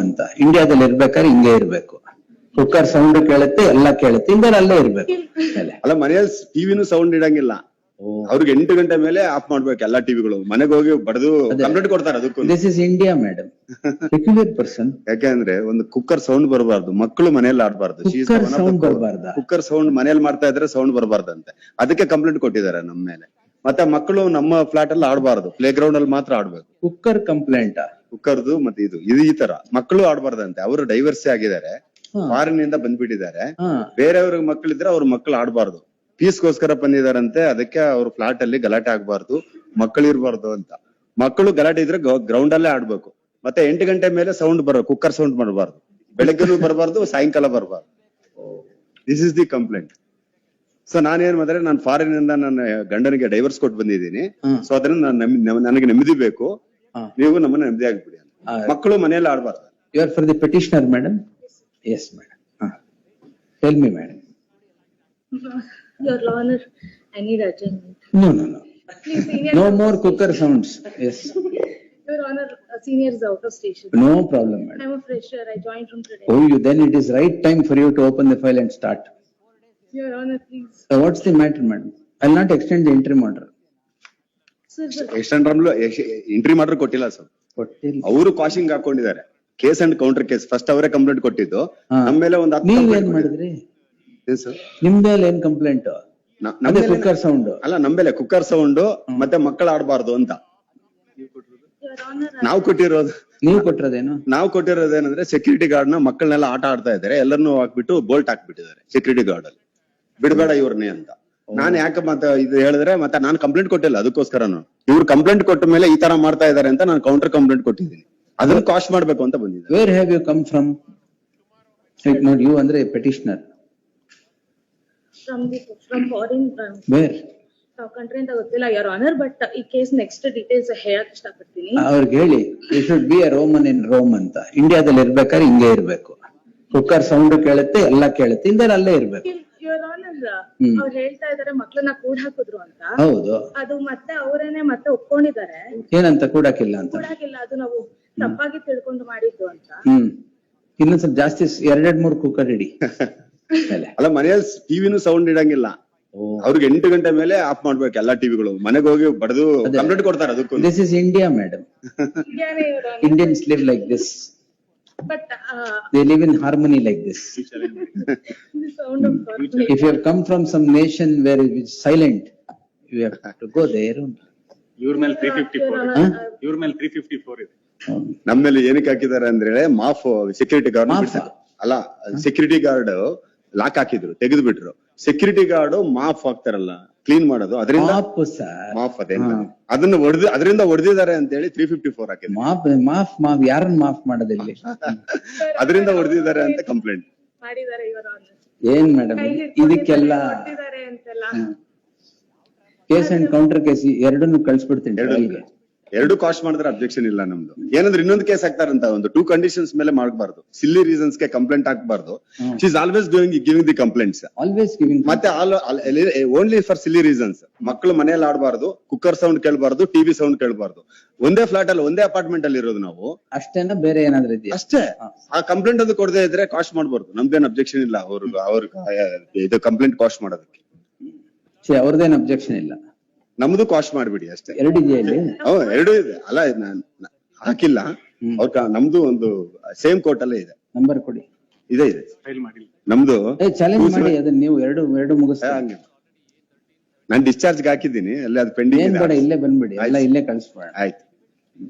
ಅಂತ ಇಂಡಿಯಾದಲ್ಲಿ ಇರ್ಬೇಕಾದ್ರೆ ಹಿಂಗೆ ಇರ್ಬೇಕು. ಕುಕ್ಕರ್ ಸೌಂಡ್ ಕೇಳುತ್ತೆ, ಎಲ್ಲ ಕೇಳುತ್ತೆ, ಇಂಡಿಯಾದಲ್ಲಿ ಅಲ್ಲೇ ಇರ್ಬೇಕು. ಅಲ್ಲ ಮನೆಯಲ್ಲಿ ಟಿವಿನೂ ಸೌಂಡ್ ಇಡಂಗಿಲ್ಲ. ಅವ್ರಿಗೆ 8 ಗಂಟೆ ಮೇಲೆ ಆಫ್ ಮಾಡ್ಬೇಕು ಎಲ್ಲಾ ಟಿವಿಗಳು. ಮನೆಗೆ ಹೋಗಿ ಬಡದು ಕಂಪ್ಲೇಂಟ್ ಕೊಡ್ತಾರೆ ಅದಕ್ಕೂ. This is India madam, peculiar person. ಯಾಕೆಂದ್ರೆ ಒಂದು ಕುಕ್ಕರ್ ಸೌಂಡ್ ಬರಬಾರ್ದು, ಮಕ್ಕಳು ಮನೆಯಲ್ಲಿ ಆಡ್ಬಾರ್ದು. ಕುಕ್ಕರ್ ಸೌಂಡ್ ಮನೇಲಿ ಮಾಡ್ತಾ ಇದ್ರೆ ಸೌಂಡ್ ಬರಬಾರ್ದಂತೆ, ಅದಕ್ಕೆ ಕಂಪ್ಲೇಂಟ್ ಕೊಟ್ಟಿದ್ದಾರೆ ನಮ್ಮ ಮೇಲೆ. ಮತ್ತೆ ಮಕ್ಕಳು ನಮ್ಮ ಫ್ಲಾಟ್ ಅಲ್ಲಿ ಆಡ್ಬಾರ್ದು, ಪ್ಲೇ ಗ್ರೌಂಡ್ ಅಲ್ಲಿ ಮಾತ್ರ ಆಡ್ಬೇಕು. ಕುಕ್ಕರ್ ಕಂಪ್ಲೇಂಟ್, ಕುಕ್ಕರ್ದು ಮತ್ತೆ ಇದು ಈ ತರ ಮಕ್ಕಳು ಆಡ್ಬಾರ್ದಂತೆ. ಅವರು ಡೈವರ್ಸಿ ಆಗಿದ್ದಾರೆ, ಫಾರಿನ್ ಇಂದ ಬಂದ್ಬಿಟ್ಟಿದ್ದಾರೆ. ಬೇರೆಯವ್ರಿಗೆ ಮಕ್ಕಳಿದ್ರೆ ಅವ್ರ ಮಕ್ಕಳು ಆಡ್ಬಾರ್ದು, ಪೀಸ್ಗೋಸ್ಕರ ಬಂದಿದಾರಂತೆ. ಅದಕ್ಕೆ ಅವ್ರ ಫ್ಲಾಟ್ ಅಲ್ಲಿ ಗಲಾಟೆ ಆಗ್ಬಾರ್ದು, ಮಕ್ಕಳು ಇರ್ಬಾರ್ದು ಅಂತ. ಮಕ್ಕಳು ಗಲಾಟೆ ಇದ್ರೆ ಗ್ರೌಂಡ್ ಅಲ್ಲೇ ಆಡ್ಬೇಕು. ಮತ್ತೆ 8 ಗಂಟೆ ಮೇಲೆ ಸೌಂಡ್ ಕುಕ್ಕರ್ ಸೌಂಡ್ ಮಾಡಬಾರ್ದು, ಬೆಳಗ್ಗೆನೂ ಬರಬಾರ್ದು, ಸಾಯಂಕಾಲ ಬರಬಾರ್ದು. This is the complaint. So ನಾನೇನ್ ಮಾಡಿದ್ರೆ, ನಾನು ಫಾರಿನ್ ಇಂದ ನನ್ನ ಗಂಡನಿಗೆ ಡೈವರ್ಸ್ ಕೊಟ್ಟು ಬಂದಿದ್ದೀನಿ. ಸೊ ಅದನ್ನ ನನಗೆ ನೆಮ್ಮದಿ ಬೇಕು, ನೀವು ನಮ್ಮನ್ನ ನೆಮ್ಮದಿ ಆಗ್ಬಿಡಿ ಅಂತ. ಮಕ್ಕಳು ಮನೆಯಲ್ಲಿ ಆಡ್ಬಾರ್ದು. You are for the petitioner madam? Yes madam. Tell me madam. Your Honor, I need adjournment. No. No more cooker sounds. Yes. Your Honor, senior is out of station. No problem, madam. I'm a fresher. I joined from today. Oh, then it is right time for you to open the file and start. Your Honor, please. What's the matter, madam? I'll not extend the interim order. Sir, extend entry ಮಾಡ್ರೆ ಕೊಟ್ಟಿಲ್ಲ sir. ಅವರು ಕಾಶಿಂಗ್ ಹಾಕೊಂಡಿದ್ದಾರೆ. Case and counter case first ಅವರೇ complaint ಕೊಟ್ಟಿದ್ದು. ನಮ್ಮ ಮೇಲೆ ಒಂದು ನೀವೇನ್ ಮಾಡಿದ್ರಿ? ನಿಮ್ಮೇಲೆ ಏನ್ ಕಂಪ್ಲೇಂಟ್? ಕುಕ್ಕರ್ ಸೌಂಡ್ ಅಲ್ಲ, ನಮ್ಮೇಲೆ ಕುಕ್ಕರ್ ಸೌಂಡ್ ಮತ್ತೆ ಮಕ್ಕಳು ಆಡಬಾರ್ದು ಅಂತ Your Honor, ನಾವು ಕೊಟ್ಟಿರೋದು. ನೀವು ಕೊಟ್ಟಿರೋದೇನು? ನಾವು ಕೊಟ್ಟಿರೋದೇನಂದ್ರೆ ಸೆಕ್ಯೂರಿಟಿ ಗಾರ್ಡ್ ನ ಮಕ್ಕಳನ್ನೆಲ್ಲ ಆಟ ಆಡ್ತಾ ಇದ್ದಾರೆ, ಎಲ್ಲರನ್ನೂ ಹಾಕ್ಬಿಟ್ಟು ಬೋಲ್ಟ್ ಹಾಕ್ಬಿಟ್ಟಿದ್ದಾರೆ ಸೆಕ್ಯೂರಿಟಿ ಗಾರ್ಡ್ ಅಲ್ಲಿ, ಬಿಡಬೇಡ ಇವ್ರನ್ನೇ ಅಂತ. ನಾನ್ ಯಾಕೆ ಮತ್ತೆ ಇದು ಹೇಳಿದ್ರೆ ಮತ್ತೆ ನಾನು ಕಂಪ್ಲೇಂಟ್ ಕೊಟ್ಟಿಲ್ಲ, ಅದಕ್ಕೋಸ್ಕರ ಇವ್ರು ಕಂಪ್ಲೇಂಟ್ ಕೊಟ್ಟ ಮೇಲೆ ಈ ತರ ಮಾಡ್ತಾ ಇದಾರೆ ಅಂತ ನಾನು ಕೌಂಟರ್ ಕಂಪ್ಲೇಂಟ್ ಕೊಟ್ಟಿದ್ದೀನಿ. ಅದನ್ನ ಕಾಶ್ ಮಾಡ್ಬೇಕು ಅಂತ ಬಂದಿದ್ದೆ. Where have you come from? ನೋಡಿ, ಯು ಅಂದ್ರೆ petitioner. from foreign. Where? Country ಅಂತ ಗೊತ್ತಿಲ್ಲ Your Honor, but ಈ ಕೇಸ್ ನೆಕ್ಸ್ಟ್ ಡೀಟೇಲ್ಸ್ ಹೇಳಕ್ ಇಷ್ಟಪಡ್ತೀನಿ. ಅವ್ರಿಗೆ ಹೇಳಿ, you should be a Roman in Rome ಅಂತ. ಇಂಡಿಯಾದಲ್ಲಿ ಇರ್ಬೇಕಾದ್ರೆ ಹಿಂಗೆ ಇರ್ಬೇಕು. ಕುಕ್ಕರ್ ಸೌಂಡ್ ಕೇಳುತ್ತೆ, ಎಲ್ಲ ಕೇಳುತ್ತೆ, ಇಂಡಿಯಾದಲ್ಲಿ ಅಲ್ಲೇ ಇರ್ಬೇಕು. Your Honor, ಅವ್ರು ಹೇಳ್ತಾ ಇದಾರೆ ಮಕ್ಕಳನ್ನ ಕೂಡ್ ಹಾಕಿದ್ರು ಅಂತ. ಹೌದು, ಅದು ಮತ್ತೆ ಅವರೇನೆ ಮತ್ತೆ ಒಪ್ಕೊಂಡಿದ್ದಾರೆ. ಏನಂತ ಕೂಡಾಕಿಲ್ಲ ಅಂತ? ಕೂಡಾಕಿಲ್ಲ, ಅದು ನಾವು ತಪ್ಪಾಗಿ ತಿಳ್ಕೊಂಡು ಮಾಡಿದ್ದು ಅಂತ. ಇನ್ನೊಂದ್ ಸ್ವಲ್ಪ ಜಾಸ್ತಿ 2-3 ಕುಕ್ಕರ್ ಇಡಿ. ಅಲ್ಲ ಮನೆಯಲ್ಲಿ ಟಿವಿನೂ ಸೌಂಡ್ ಇಡಂಗಿಲ್ಲ. ಅವ್ರಿಗೆ 8 ಗಂಟೆ ಮೇಲೆ ಆಫ್ ಮಾಡ್ಬೇಕು ಎಲ್ಲಾ ಟಿವಿಗಳು. ಮನೆಗೆ ಹೋಗಿ ಬಡದು ಕಂಪ್ಲೇಂಟ್ ಕೊಡ್ತಾರೆ ಅದಕ್ಕೂ. This is India madam. Indians live like this. But they live in harmony like this. the sound of God. If you have come from some nation where it is silent, you have to go there. Your mail 354 ಇದೆ. ನಮ್ಮೇಲೆ ಏನಕ್ಕೆ ಹಾಕಿದ್ದಾರೆ ಅಂದ್ರೆ ಮಾಫ್ security guard ಅಲ್ಲ, security guard lock ಹಾಕಿದ್ರು, ತೆಗೆದು ಬಿಟ್ರು. Security guard ಮಾಫ್ ಹಾಕ್ತಾರಲ್ಲ, ಕ್ಲೀನ್ ಮಾಡೋದು, ಅದರಿಂದ ಮಾಫ್ ಅದನ್ನ ಅದರಿಂದ ಹೊಡೆದಿದ್ದಾರೆ ಅಂತ ಹೇಳಿ 354 ಹಾಕಿದ್ರು. ಮಾಫ್ ಯಾರನ್ನ ಮಾಫ್ ಮಾಡೋದಿಲ್ಲ, ಅದರಿಂದ ಹೊಡೆದಿದ್ದಾರೆ ಅಂತ ಕಂಪ್ಲೇಂಟ್ ಮಾಡಿದ್ದಾರೆ Your Honor. ಏನ್ ಮೇಡಮ್ ಇದಕ್ಕೆಲ್ಲ ಕೇಸ್ ಅಂಡ್ ಕೌಂಟರ್ ಕೇಸ್ ಎರಡನ್ನು ಕಳ್ಸ್ಬಿಡ್ತೀನಿ. ಎರಡು ಕಾಸ್ಟ್ ಮಾಡಿದ್ರೆ ಅಬ್ಜೆಕ್ಷನ್ ಇಲ್ಲ ನಮ್ದು. ಏನಂದ್ರೆ ಇನ್ನೊಂದು ಕೇಸ್ ಹಾಕ್ತಾರಂತ, ಒಂದು 2 ಕಂಡೀಷನ್ಸ್ ಮೇಲೆ ಮಾಡಬಾರ್ದು. ಸಿಲ್ಲಿ ರೀಸನ್ಸ್ ಗೆ ಕಂಪ್ಲೇಂಟ್ ಹಾಕಬಾರ್ದು. She is always giving the complaints. Always giving. ಮತ್ತೆ ಓನ್ಲಿ ಫಾರ್ ಸಿಲ್ಲಿ ರೀಸನ್ಸ್. ಮಕ್ಕಳು ಮನೆಯಲ್ಲಿ ಆಡಬಾರ್ದು, ಕುಕ್ಕರ್ ಸೌಂಡ್ ಕೇಳಬಾರ್ದು, ಟಿವಿ ಸೌಂಡ್ ಕೇಳಬಾರ್ದು. ಒಂದೇ ಫ್ಲಾಟ್ ಅಲ್ಲಿ, ಒಂದೇ ಅಪಾರ್ಟ್ಮೆಂಟ್ ಅಲ್ಲಿ ಇರೋದು ನಾವು. ಅಷ್ಟೇನಾ, ಬೇರೆ ಏನಾದ್ರೂ ಇದೆಯಾ? ಅಷ್ಟೇ. ಆ ಕಂಪ್ಲೇಂಟ್ ಅದು ಕೊಡದೇ ಇದ್ರೆ ಕಾಸ್ಟ್ ಮಾಡಬಾರ್ದು. ನಮ್ದೇನ್ ಅಬ್ಜೆಕ್ಷನ್ ಇಲ್ಲ ಇದು ಕಂಪ್ಲೇಂಟ್ ಕಾಸ್ಟ್ ಮಾಡೋದಕ್ಕೆ. ಅವ್ರದ್ದೇನು ಅಬ್ಜೆಕ್ಷನ್ ಇಲ್ಲ, ನಮ್ದು ಕಾಸ್ಟ್ ಮಾಡ್ಬಿಡಿ ಅಷ್ಟೇ. 2 ಇದೆಯಾ ಇಲ್ಲಿ? ಎರಡು ಇದೆ. ಅಲ್ಲ ಹಾಕಿಲ್ಲ ಅವ್ರ, ನಮ್ದು ಒಂದು ಸೇಮ್ ಕೋರ್ಟ್ ಅಲ್ಲೇ ಇದೆ. ನಂಬರ್ ಕೊಡಿ. ಇದೆ ನಮ್ದು. ಚಾಲೆಂಜ್ ಮಾಡಿ ಅದನ್ನ ನೀವು ಎರಡು ಮುಗಿಸ್ತೀವಿ. ನಾನ್ ಡಿಸ್ಚಾರ್ಜ್ ಹಾಕಿದ್ದೀನಿ, ಅಲ್ಲಿ ಅದು ಪೆಂಡಿಂಗ್ ಬೇಡ, ಇಲ್ಲೇ ಬಂದ್ಬಿಡಿ, ಎಲ್ಲ ಇಲ್ಲೇ ಕಳಿಸ್ಬೇಡ. ಆಯ್ತು.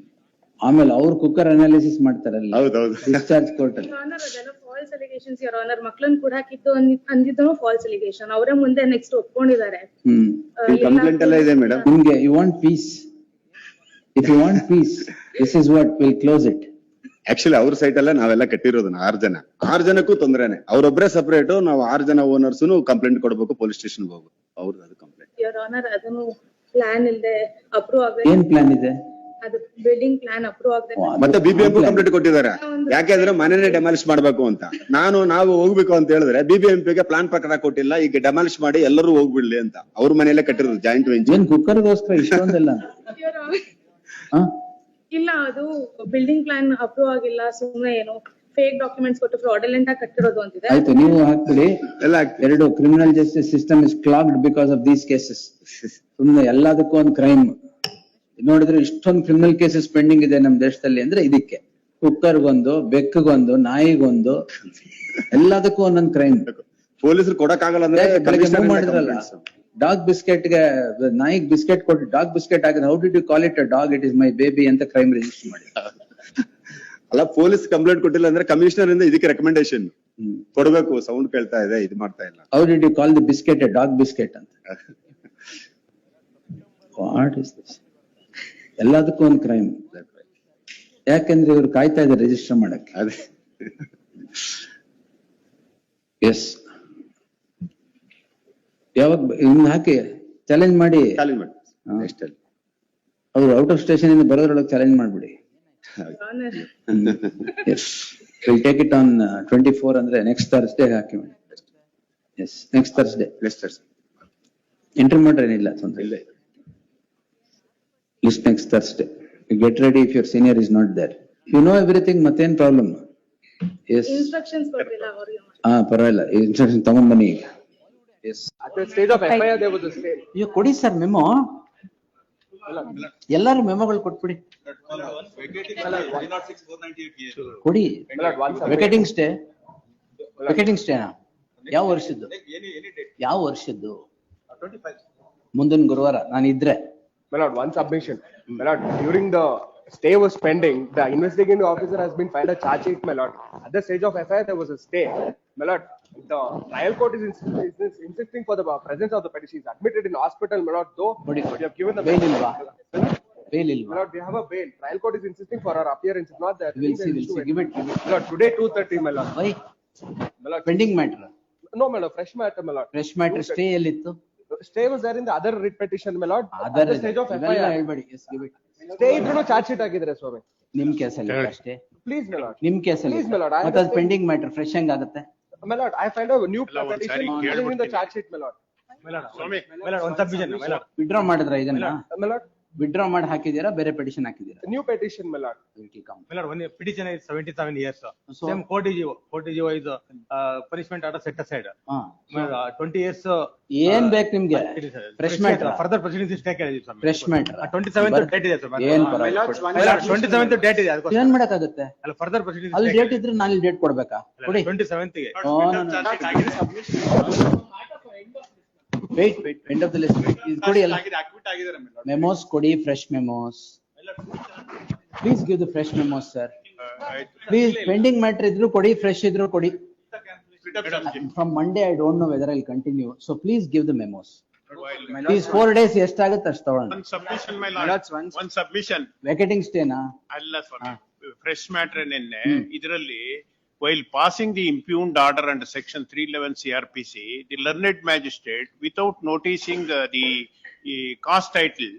ಆಮೇಲೆ ಅವ್ರು ಕುಕ್ಕರ್ ಅನಾಲಿಸಿಸ್ ಮಾಡ್ತಾರಲ್ಲ. ಹೌದೌದು, ಡಿಸ್ಚಾರ್ಜ್ ಕೋರ್ಟ್ ಅಲ್ಲಿ. False allegations Your Honor. ಮಕ್ಕಳನ್ನ ಕೂಡ ಹಾಕಿದ್ದು ಅಂದಿದ್ದು ಫಾಲ್ಸ್ ಅಲಿಗೇಷನ್. ಅವರೇ ಮುಂದೆ ನೆಕ್ಸ್ಟ್ ಒಪ್ಕೊಂಡಿದ್ದಾರೆ. ಕಂಪ್ಲೇಂಟ್ ಎಲ್ಲ ಇದೆ ಮೇಡಮ್. ನಿಮ್ಗೆ you want peace. If you want peace, this is what will close it. Actually ಅವ್ರ ಸೈಟ್ ಅಲ್ಲೇ ನಾವೆಲ್ಲ ಕಟ್ಟಿರೋದು 6 ಜನಕ್ಕೂ ತೊಂದ್ರೆನೆ. ಅವ್ರೊಬ್ರೆ ಸಪರೇಟ್, ನಾವು 6 ಜನ ಓನರ್ಸ್ ಕಂಪ್ಲೇಂಟ್ ಕೊಡ್ಬೇಕು, ಪೊಲೀಸ್ ಸ್ಟೇಷನ್ ಹೋಗ್ಬೇಕು. ಅವ್ರದ್ದು ಅದು ಕಂಪ್ಲೇಂಟ್ Your Honor. ಅದನ್ನು ಪ್ಲಾನ್ ಇಲ್ಲದೆ ಅಪ್ರೂವ್ ಆಗದೆ. ಏನ್ ಪ್ಲಾನ್ ಇದೆ? ಅದು ಬಿಲ್ಡಿಂಗ್ ಪ್ಲಾನ್ ಅಪ್ರೂವ್ ಆಗದೆ. ಮತ್ತೆ BBMP ಕಂಪ್ಲೇಂಟ್ ಕೊಟ್ಟಿದ್ದಾರೆ. ಯಾಕೆಂದ್ರೆ ಮನೆನೇ ಡೆಮಾಲಿಷ್ ಮಾಡ್ಬೇಕು ಅಂತ. ನಾವು ಹೋಗ್ಬೇಕು ಅಂತ ಹೇಳಿದ್ರೆ BBMP ಗೆ ಪ್ಲಾನ್ ಪ್ರಕಾರ ಕೊಟ್ಟಿಲ್ಲ, ಈಗ ಡೆಮಾಲಿಷ್ ಮಾಡಿ ಎಲ್ಲರೂ ಹೋಗ್ಬಿಡ್ಲಿ ಅಂತ. ಅವ್ರ ಮನೆಯಲ್ಲೇ ಕಟ್ಟಿರೋದು ಜಾಯಿಂಟ್ ವೆಂಚರ್. ಏನ್ ಕುಕ್ಕರ್ಗೋಸ್ಕರ ಇಷ್ಟೊಂದೆಲ್ಲ? ಇಲ್ಲ ಅದು ಬಿಲ್ಡಿಂಗ್ ಪ್ಲಾನ್ ಅಪ್ರೂವ್ ಆಗಿಲ್ಲ, ಸುಮ್ನೆ ಏನು ಫೇಕ್ ಡಾಕ್ಯುಮೆಂಟ್ಸ್ ಕೊಟ್ಟು ಫ್ರಾಡಲೆಂಟ್ ಆಗಿ ಕಟ್ಟಿರೋದು ಅಂತಿದೆ. ಆಯ್ತು, ನೀವು ಹಾಕ್ಬಿಡಿ. ಎಲ್ಲ ಎರಡು criminal justice system is ಕ್ಲಾಗ್ಡ್ because of these cases. ಸುಮ್ನೆ ಎಲ್ಲದಕ್ಕೂ ಒಂದು ಕ್ರೈಮ್ ನೋಡಿದ್ರೆ ಇಷ್ಟೊಂದು ಕ್ರಿಮಿನಲ್ ಕೇಸಸ್ ಪೆಂಡಿಂಗ್ ಇದೆ ನಮ್ ದೇಶದಲ್ಲಿ ಅಂದ್ರೆ ಇದಕ್ಕೆ. ಕುಕ್ಕರ್ಗೊಂದು, ಬೆಕ್ಕಗೊಂದು, ನಾಯಿಗೊಂದು, ಎಲ್ಲದಕ್ಕೂ ಒಂದೊಂದು ಕ್ರೈಮ್. ಪೊಲೀಸರು ಕೊಡಕ್ಕಾಗಲ್ಲ ಅಂದ್ರೆ ಬೆಳಗ್ಗೆ ಮಾಡಿದ್ರಲ್ಲ, ಡಾಗ್ ಬಿಸ್ಕೆಟ್ ಗೆ ನಾಯಿಗ್ ಬಿಸ್ಕೆಟ್ ಕೊಟ್ಟು ಡಾಗ್ ಬಿಸ್ಕೆಟ್ ಆಗಿದೆ, how did you call it a dog, it is my baby ಅಂತ ಕ್ರೈಮ್ ರಿಜಿಸ್ಟರ್ ಮಾಡಿ. ಅಲ್ಲ, ಪೊಲೀಸ್ ಕಂಪ್ಲೇಂಟ್ ಕೊಟ್ಟಿಲ್ಲ ಅಂದ್ರೆ ಕಮಿಷನರ್ ಇಂದ ಇದಕ್ಕೆ ರೆಕಮೆಂಡೇಶನ್ ಕೊಡ್ಬೇಕು. ಸೌಂಡ್ ಕೇಳ್ತಾ ಇದೆ, ಇದು ಮಾಡ್ತಾ ಇಲ್ಲ. How did you call the biscuit a dog biscuit ಅಂತ. What is this? ಎಲ್ಲದಕ್ಕೂ ಒಂದು ಕ್ರೈಮ್. ಯಾಕಂದ್ರೆ ಇವ್ರು ಕಾಯ್ತಾ ಇದ್ದಾರೆ ರಿಜಿಸ್ಟರ್ ಮಾಡಕ್ಕೆ. ಅದೇ ಎಸ್, ಯಾವಾಗ ಇನ್ನು ಹಾಕಿ ಚಾಲೆಂಜ್ ಮಾಡಿ. ಖಾಲಿ ಮಾಡಿ ನೆಕ್ಸ್ಟ್ ಅಲ್ಲಿ ಅವ್ರು ಔಟ್ ಆಫ್ ಸ್ಟೇಷನ್ ಇಂದ ಬರೋದ್ರೊಳಗೆ ಚಾಲೆಂಜ್ ಮಾಡ್ಬಿಡಿ. Yes, will take it on 24 ಅಂದ್ರೆ ನೆಕ್ಸ್ಟ್ ಥರ್ಸ್ಡೇ ಹಾಕಿ ಮಾಡಿ. ಎಸ್, ನೆಕ್ಸ್ಟ್ ಥರ್ಸ್ಡೇ ಎಂಟ್ರಿ ಮಾಡ್ರೆ ಏನಿಲ್ಲ ತೊಂದ್ರೆ ಇಲ್ಲ. List next Thursday. You get ready if your senior is not there. You know everything, ಮತ್ತೇನ್ ಪ್ರಾಬ್ಲಮ್? ಎಸ್, ಇನ್ಸ್ಟ್ರಕ್ಷನ್ಸ್ ಕೊಟ್ಟಿಲ್ಲ ಅವ್ರಿಗೆ. ಪರವಾಗಿಲ್ಲ, ಇನ್ಸ್ಟ್ರಕ್ಷನ್ ತಗೊಂಡ್ ಬನ್ನಿ ಈಗ. Yes, At the stage of FIR, there was a stay. ಈಗ ಕೊಡಿ ಸರ್ ಮೆಮೊ. ಎಲ್ಲಾರು ಮೆಮೊಗಳು ಕೊಟ್ಬಿಡಿ, ಕೊಡಿ. ವೆಕೇಟಿಂಗ್ ಸ್ಟೇ, ವೆಕೇಟಿಂಗ್ ಸ್ಟೇನಾ ಯಾವ ವರ್ಷದ್ದು? ಯಾವ ವರ್ಷದ್ದು? ಮುಂದಿನ ಗುರುವಾರ ನಾನು ಇದ್ರೆ. My lord, one submission. My lord, during the stay was pending, the investigating officer has been filed a charge sheet, my lord. At the stage of FIR, there was a stay. My lord, the trial court is insisting for the presence of the petition. He is admitted in hospital, my lord, though Body we have given the bail ilva? Bail My ilva? lord, we have a bail. Trial court is insisting for our appearance. It's not that. We'll see. Give it. My lord, today 2:30, my lord. Why? My lord, pending matter. no, my lord, fresh matter, my lord. Fresh matter stay ಎಲ್ಲಿತ್ತು? Stay was there in the other writ petition, my lord. ಅದರ್ At the stage of FIR. ಹೇಳ್ಬೇಡಿ. Yes, give it. Stay ಇದ್ರೂ charge sheet ಆಗಿದ್ರೆ ಸ್ವಾಮಿ. ನಿಮ್ ಕೇಸಲ್ಲಿ ಅಷ್ಟೇ, Please, my lord. ನಿಮ್ ಕೇಸಲ್ಲಿ. Please, my lord, I ಮತ್ತೆ ಅದು understand. ಪೆಂಡಿಂಗ್ ಮ್ಯಾಟರ್ ಫ್ರೆಶ್ ಹೆಂಗ್ ಆಗುತ್ತೆ? My lord, I filed a new petition in the charge sheet, my lord. Withdraw ಮಾಡಿದ್ರ ಇದನ್ನ? My lord, ವಿಡ್ರಾ ಮಾಡಿ ಹಾಕಿದೀರಾ, ಬೇರೆ petition ಹಾಕಿದೀರಾ? new petition, my lord. One petition is 77 years. So- Same court is punishment order set aside. ಹಾ. 20 years. ಏನ್ ಬೇಕು ನಿಮ್ಗೆ? It is, fresh matter, further proceedings is taken. Fresh matter. 27th date ಇದೆ sir. ಏನ್ ಪರವಾಗಿಲ್ಲ. 27th date ಇದೆ ಅದಕ್ಕೋಸ್ಕರ. ಏನ್ ಮಾಡಕ್ಕಾಗುತ್ತೆ? ಅಲ್ಲ further proceedings. ಅಲ್ಲಿ ಡೇಟ್ ಇದ್ರೆ ನಾನು ಡೇಟ್ ಕೊಡ್ಬೇಕಾ? ಕೊಡಿ. 27th ಗೆ. Wait end of the list ಇದು ಕೊಡಿ. ಎಲ್ಲ ಮೆಮೋಸ್ ಕೊಡಿ, fresh memos. Please give the fresh memos sir. Please, pending matter ಇದ್ರು ಕೊಡಿ, ಫ್ರೆಶ್ ಇದ್ರು ಕೊಡಿ. From Monday I don't know whether I will continue, so please give the memos. Please 4 days ಎಷ್ಟಾಗುತ್ತೆ ಅಷ್ಟು ತಗೊಳ್ಳೋಣ. One submission, my lord. One submission. ವೆಕೇಟಿಂಗ್ ಸ್ಟೇನಾ? ಅಲ್ಲ ಸ್ವಾಮಿ, fresh matter ನಿನ್ನೆ ಇದರಲ್ಲಿ while passing the impugned order under section 311 CRPC, the learned magistrate, without noticing the cause title,